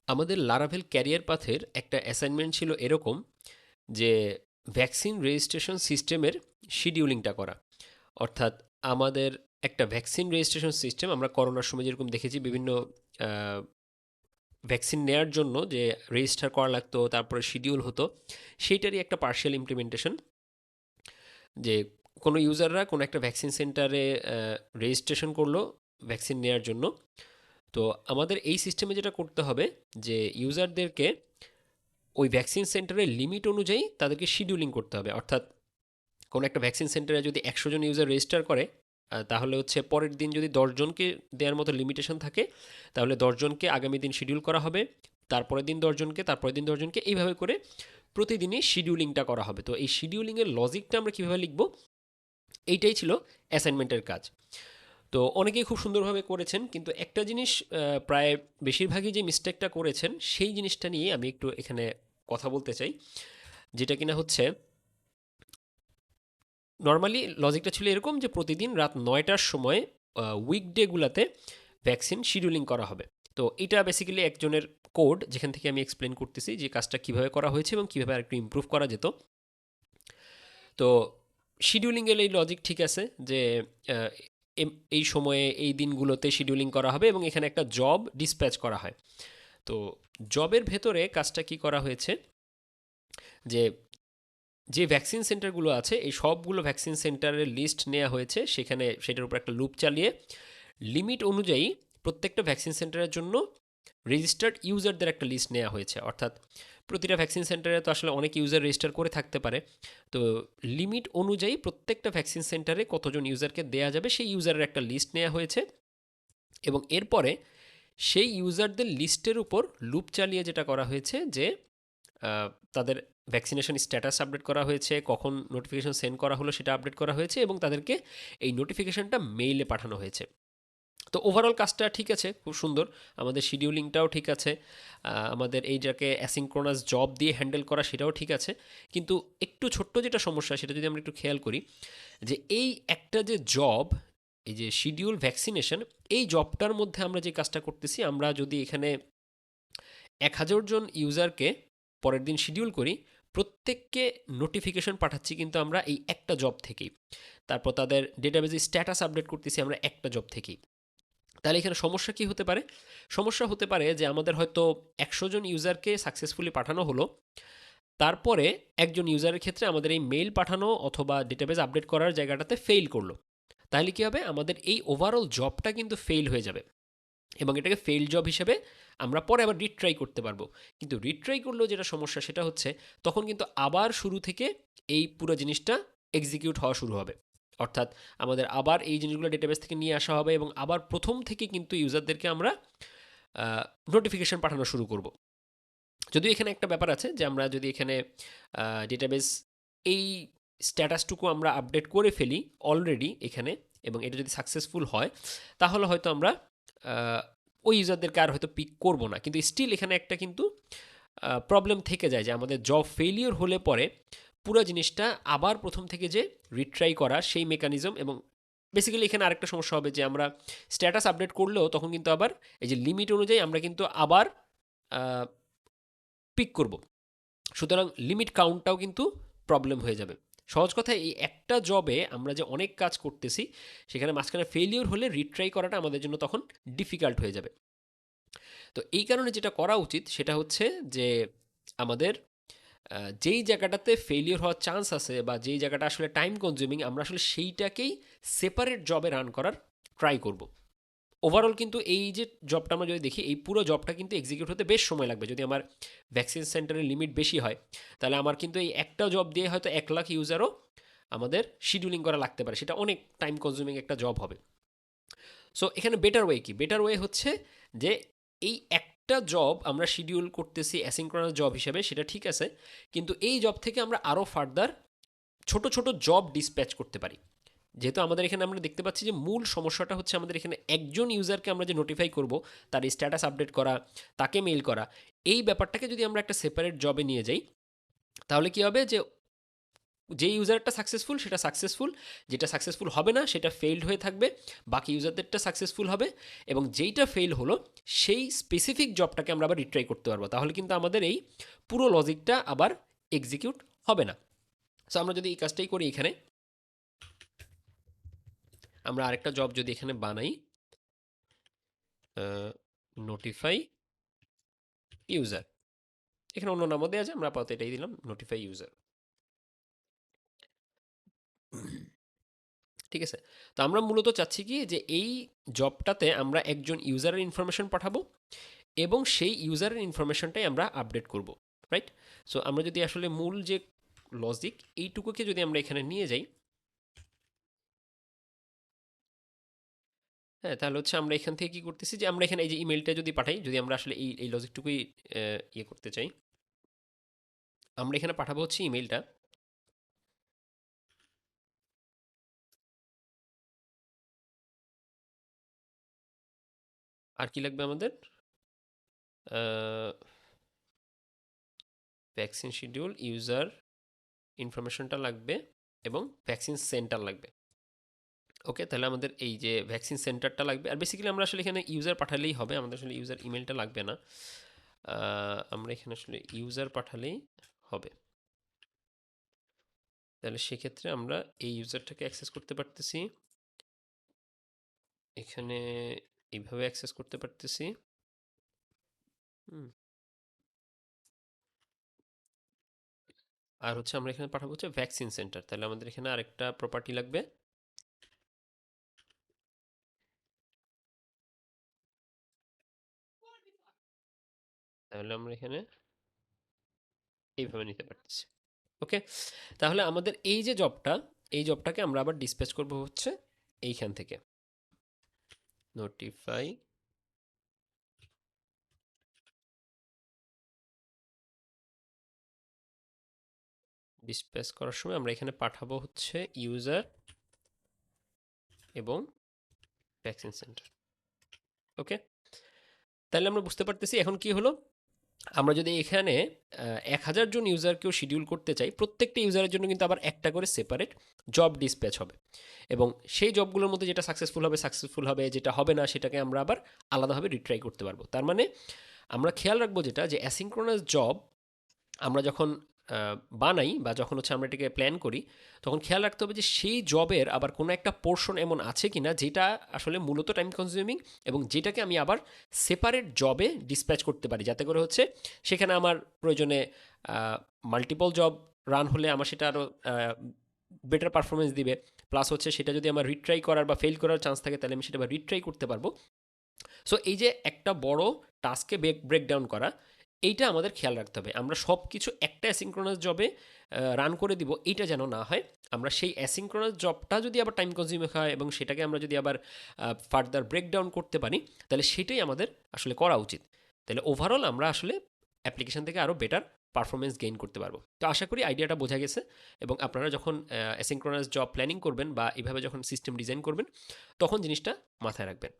আমাদের Laravel career পাথের একটা অ্যাসাইনমেন্ট ছিল এরকম যে ভ্যাকসিন রেজিস্ট্রেশন সিস্টেমের শিডিউলিংটা করা। অর্থাৎ আমাদের একটা ভ্যাকসিন রেজিস্ট্রেশন সিস্টেম আমরা করোনার সময় যেরকম দেখেছি বিভিন্ন ভ্যাকসিন নেয়ার জন্য যে রেজিস্টার করা লাগতো তারপরে শিডিউল হতো, সেইটারই একটা পার্শিয়াল ইমপ্লিমেন্টেশন। যে কোনো ইউজাররা কোনো একটা ভ্যাকসিন সেন্টারে রেজিস্ট্রেশন করলো ভ্যাকসিন নেয়ার জন্য। তো আমাদের এই সিস্টেমে যেটা করতে হবে যে ইউজারদেরকে ওই ভ্যাকসিন সেন্টারের লিমিট অনুযায়ী তাদেরকে শিডিউলিং করতে হবে। অর্থাৎ কোনো একটা ভ্যাকসিন সেন্টারে যদি 100 জন ইউজার রেজিস্টার করে, তাহলে হচ্ছে পরের দিন যদি 10 জনকে দেওয়ার মতো লিমিটেশন থাকে, তাহলে 10 জনকে আগামী দিন শিডিউল করা হবে, তারপরের দিন 10 জনকে, তারপরের দিন 10 জনকে, এইভাবে করে প্রতিদিনই শিডিউলিংটা করা হবে। তো এই শিডিউলিংয়ের লজিকটা আমরা কীভাবে লিখব, এইটাই ছিল অ্যাসাইনমেন্টের কাজ। তো অনেকেই খুব সুন্দরভাবে করেছেন, কিন্তু একটা জিনিস প্রায় বেশিরভাগই যে মিস্টেকটা করেছেন সেই জিনিসটা নিয়ে আমি একটু এখানে কথা বলতে চাই। যেটা কিনা হচ্ছে, নর্মালি লজিকটা ছিল এরকম যে প্রতিদিন রাত 9টার সময় উইকডেগুলোতে ভ্যাকসিন শিডিউলিং করা হবে। তো এটা বেসিক্যালি একজনের কোড, যেখান থেকে আমি এক্সপ্লেন করতেছি যে কাজটা কীভাবে করা হয়েছে এবং কীভাবে আরেকটু ইমপ্রুভ করা যেত। তো শিডিউলিংয়ের এই লজিক ঠিক আছে যে আহ, এই সময়ে এই দিনগুলোতে শিডিউলিং করা হবে এবং এখানে একটা জব ডিসপ্যাচ করা হয়। তো জবের ভেতরে কাজটা কি করা হয়েছে, যে যে ভ্যাকসিন সেন্টারগুলো আছে এই সবগুলো ভ্যাকসিন সেন্টারের লিস্ট নেওয়া হয়েছে, সেখানে সেটার উপর একটা লুপ চালিয়ে লিমিট অনুযায়ী প্রত্যেকটা ভ্যাকসিন সেন্টারের জন্য রেজিস্টার্ড ইউজারদের একটা লিস্ট নেওয়া হয়েছে। অর্থাৎ প্রতিটা ভ্যাকসিন সেন্টারে তো আসলে অনেক ইউজার রেজিস্টার করে থাকতে পারে। তো লিমিট অনুযায়ী প্রত্যেকটা ভ্যাকসিন সেন্টারে কতজন ইউজারকে দেয়া যাবে সেই ইউজারের একটা লিস্ট নেওয়া হয়েছে, এবং এরপরে সেই ইউজারদের লিস্টের উপর লুপ চালিয়ে যেটা করা হয়েছে যে তাদের ভ্যাকসিনেশন স্ট্যাটাস আপডেট করা হয়েছে, কখন নোটিফিকেশন সেন্ড করা হলো সেটা আপডেট করা হয়েছে, এবং তাদেরকে এই নোটিফিকেশনটা মেইলে পাঠানো হয়েছে। তো ওভারঅল কাজটা ঠিক আছে, খুব সুন্দর। আমাদের শিডিউলিংটাও ঠিক আছে, আমাদের এই যাকে অ্যাসিঙ্ক্রোনাস জব দিয়ে হ্যান্ডেল করা সেটাও ঠিক আছে। কিন্তু একটু ছোট্ট যেটা সমস্যা সেটা যদি আমরা একটু খেয়াল করি, যে এই একটা যে জব, এই যে শিডিউল ভ্যাকসিনেশন, এই জবটার মধ্যে আমরা যে কাজটা করতেছি, আমরা যদি এখানে 1000 জন ইউজারকে পরের দিন শিডিউল করি, প্রত্যেককে নোটিফিকেশন পাঠাচ্ছি কিন্তু আমরা এই একটা জব থেকেই। তারপর তাদের ডেটাবেজে স্ট্যাটাস আপডেট করতেছি আমরা একটা জব থেকেই। তাহলে এখানে সমস্যা কি হতে পারে? সমস্যা হতে পারে যে আমাদের হয়তো 100 জন ইউজারকে সাকসেসফুলি পাঠানো হলো, তারপরে একজন ইউজারের ক্ষেত্রে আমাদের এই মেইল পাঠানো অথবা ডেটাবেজ আপডেট করার জায়গাটাতে ফেইল করলো। তাহলে কি হবে, আমাদের এই ওভারঅল জবটা কিন্তু ফেইল হয়ে যাবে, এবং এটাকে ফেইল জব হিসেবে আমরা পরে আবার রিট্রাই করতে পারবো। কিন্তু রিট্রাই করলেও যেটা সমস্যা সেটা হচ্ছে, তখন কিন্তু আবার শুরু থেকে এই পুরো জিনিসটা এক্সিকিউট হওয়া শুরু হবে। অর্থাৎ আমাদের আবার এই জিনিসগুলো ডেটাবেস থেকে নিয়ে আসা হবে, এবং আবার প্রথম থেকে কিন্তু ইউজারদেরকে আমরা নোটিফিকেশন পাঠানো শুরু করব। যদিও এখানে একটা ব্যাপার আছে যে আমরা যদি এখানে ডেটাবেস এই স্ট্যাটাসটুকু আমরা আপডেট করে ফেলি অলরেডি এখানে, এবং এটা যদি সাকসেসফুল হয়, তাহলে হয়তো আমরা ওই ইউজারদেরকে আর হয়তো পিক করব না। কিন্তু স্টিল এখানে একটা কিন্তু প্রবলেম থেকে যায় যে আমাদের জব ফেলিওর হলে পরে পুরো জিনিসটা আবার প্রথম থেকে যে রিট্রাই করা সেই মেকানিজম। এবং বেসিক্যালি এখানে আরেকটা সমস্যা হবে যে আমরা স্ট্যাটাস আপডেট করলেও তখন কিন্তু আবার এই যে লিমিট অনুযায়ী আমরা কিন্তু আবার পিক করব। সুতরাং লিমিট কাউন্টটাও কিন্তু প্রবলেম হয়ে যাবে। সহজ কথায় এই একটা জবে আমরা যে অনেক কাজ করতেছি, সেখানে মাঝখানে ফেলিওর হলে রিট্রাই করাটা আমাদের জন্য তখন ডিফিকাল্ট হয়ে যাবে। তো এই কারণে যেটা করা উচিত সেটা হচ্ছে যে আমাদের যেই জায়গাটাতে ফেলিওর হওয়ার চান্স আছে বা যেই জায়গাটা আসলে টাইম কনজিউমিং, আমরা আসলে সেইটাকেই সেপারেট জবে রান করার ট্রাই করব। ওভারঅল কিন্তু এই যে জবটা আমরা যদি দেখি, এই পুরো জবটা কিন্তু এক্সিকিউট হতে বেশ সময় লাগবে। যদি আমার ভ্যাকসিন সেন্টারের লিমিট বেশি হয়, তাহলে আমার কিন্তু এই একটা জব দিয়ে হয়তো 1 লাখ ইউজারও আমাদের শিডিউলিং করা লাগতে পারে, সেটা অনেক টাইম কনজিউমিং একটা জব হবে। সো এখানে বেটার ওয়ে কি? বেটার ওয়ে হচ্ছে যে এই একটা জব আমরা শিডিউল করতেছি অ্যাসিঙ্ক্রোনাস জব হিসেবে, সেটা ঠিক আছে, কিন্তু এই জব থেকে আমরা আরও ফার্দার ছোট ছোট জব ডিসপ্যাচ করতে পারি। যেহেতু আমাদের এখানে আমরা দেখতে পাচ্ছি যে মূল সমস্যাটা হচ্ছে আমাদের এখানে একজন ইউজারকে আমরা যে নোটিফাই করব, তার স্ট্যাটাস আপডেট করা, তাকে মেইল করা, এই ব্যাপারটাকে যদি আমরা একটা সেপারেট জবে নিয়ে যাই, তাহলে কি হবে যে যে ইউজারটা সাকসেসফুল সেটা সাকসেসফুল, যেটা সাকসেসফুল হবে না সেটা ফেইলড হয়ে থাকবে, বাকি ইউজারদেরটা সাকসেসফুল হবে, এবং যেইটা ফেল হলো সেই স্পেসিফিক জবটাকে আমরা আবার রিট্রাই করতে পারবো। তাহলে কিন্তু আমাদের এই পুরো লজিকটা আবার এক্সিকিউট হবে না। সো আমরা যদি এই কাজটাই করি, এখানে আমরা আরেকটা জব যদি এখানে বানাই, নোটিফাই ইউজার, এখানে অন্য নামও দেওয়া যায়, আমরা আপাতত এটাই দিলাম, নোটিফাই ইউজার। ঠিক আছে, তো আমরা মূলত চাচ্ছি কি যে এই জবটাতে আমরা একজন ইউজারের ইনফরমেশন পাঠাবো এবং সেই ইউজারের ইনফরমেশনটাই আমরা আপডেট করব, রাইট? সো আমরা যদি আসলে মূল যে লজিক এইটুকুকে যদি আমরা এখানে নিয়ে যাই, হ্যাঁ, তাহলে হচ্ছে আমরা এখান থেকে কি করতেছি যে আমরা এখানে এই যে ইমেলটা যদি পাঠাই, যদি আমরা আসলে এই লজিকটুকুই ইয়ে করতে চাই, আমরা এখানে পাঠাবো হচ্ছে ইমেলটা, আর কি লাগবে আমাদের, ভ্যাকসিন শিডিউল, ইউজার ইনফরমেশনটা লাগবে এবং ভ্যাকসিন সেন্টার লাগবে। ওকে, তাহলে আমাদের এই যে ভ্যাকসিন সেন্টারটা লাগবে, আর বেসিক্যালি আমরা আসলে এখানে ইউজার পাঠালেই হবে, আমাদের আসলে ইউজার ইমেলটা লাগবে না, আমরা এখানে আসলে ইউজার পাঠালেই হবে। তাহলে সেক্ষেত্রে আমরা এই ইউজারটাকে অ্যাক্সেস করতে পারতেছি, এখানে এইভাবে অ্যাক্সেস করতে পারতেছি। আর হচ্ছে আমরা এখানে পাঠাবো হচ্ছে ভ্যাকসিন সেন্টার, তাহলে আমাদের এখানে আরেকটা প্রপার্টি লাগবে, তাহলে আমরা এখানে এইভাবে নিতে পারতেছি। ওকে, তাহলে আমাদের এই যে জবটা, এই জবটাকে আমরা আবার ডিসপ্যাচ করব হচ্ছে এইখান থেকে, নোটিফাই ডিসপ্যাচ করার সময় আমরা এখানে পাঠাবো হচ্ছে ইউজার এবং ভ্যাকসিন সেন্টার। ওকে, তাহলে আমরা বুঝতে পারতেছি এখন কি হলো, আমরা যদি এখানে 1000 জন ইউজারকেও শিডিউল করতে চাই, প্রত্যেকটা ইউজারের জন্য কিন্তু আবার একটা করে সেপারেট জব ডিসপ্যাচ হবে, এবং সেই জবগুলোর মধ্যে যেটা সাকসেসফুল হবে, যেটা হবে না সেটাকে আমরা আবার আলাদাভাবে রিট্রাই করতে পারবো। তার মানে আমরা খেয়াল রাখবো যেটা, যে অ্যাসিঙ্ক্রোনাস জব আমরা যখন বানাই বা যখন হচ্ছে আমরা এটাকে প্ল্যান করি, তখন খেয়াল রাখতে হবে যে সেই জবের আবার কোনো একটা পোর্শন এমন আছে কি না যেটা আসলে মূলত টাইম কনজিউমিং, এবং যেটাকে আমি আবার সেপারেট জবে ডিসপ্যাচ করতে পারি, যাতে করে হচ্ছে সেখানে আমার প্রয়োজনে মাল্টিপল জব রান হলে আমার সেটা আরও বেটার পারফরমেন্স দিবে, প্লাস হচ্ছে সেটা যদি আমার রিট্রাই করার বা ফেল করার চান্স থাকে তাহলে আমি সেটা আবার রিট্রাই করতে পারবো। সো এই যে একটা বড় টাস্কে ব্রেকডাউন করা, এইটা আমাদের খেয়াল রাখতে হবে, আমরা সব কিছু একটা অ্যাসিঙ্ক্রোনাস জবে রান করে দিব, এইটা যেন না হয়। আমরা সেই অ্যাসিঙ্ক্রোনাস জবটা যদি আবার টাইম কনজিউমিং হয় এবং সেটাকে আমরা যদি আবার ফার্দার ব্রেকডাউন করতে পারি, তাহলে সেটাই আমাদের আসলে করা উচিত। তাহলে ওভারঅল আমরা আসলে অ্যাপ্লিকেশন থেকে আরও বেটার পারফরমেন্স গেইন করতে পারবো। তো আশা করি আইডিয়াটা বোঝা গেছে, এবং আপনারা যখন অ্যাসিঙ্ক্রোনাস জব প্ল্যানিং করবেন বা এইভাবে যখন সিস্টেম ডিজাইন করবেন, তখন জিনিসটা মাথায় রাখবেন।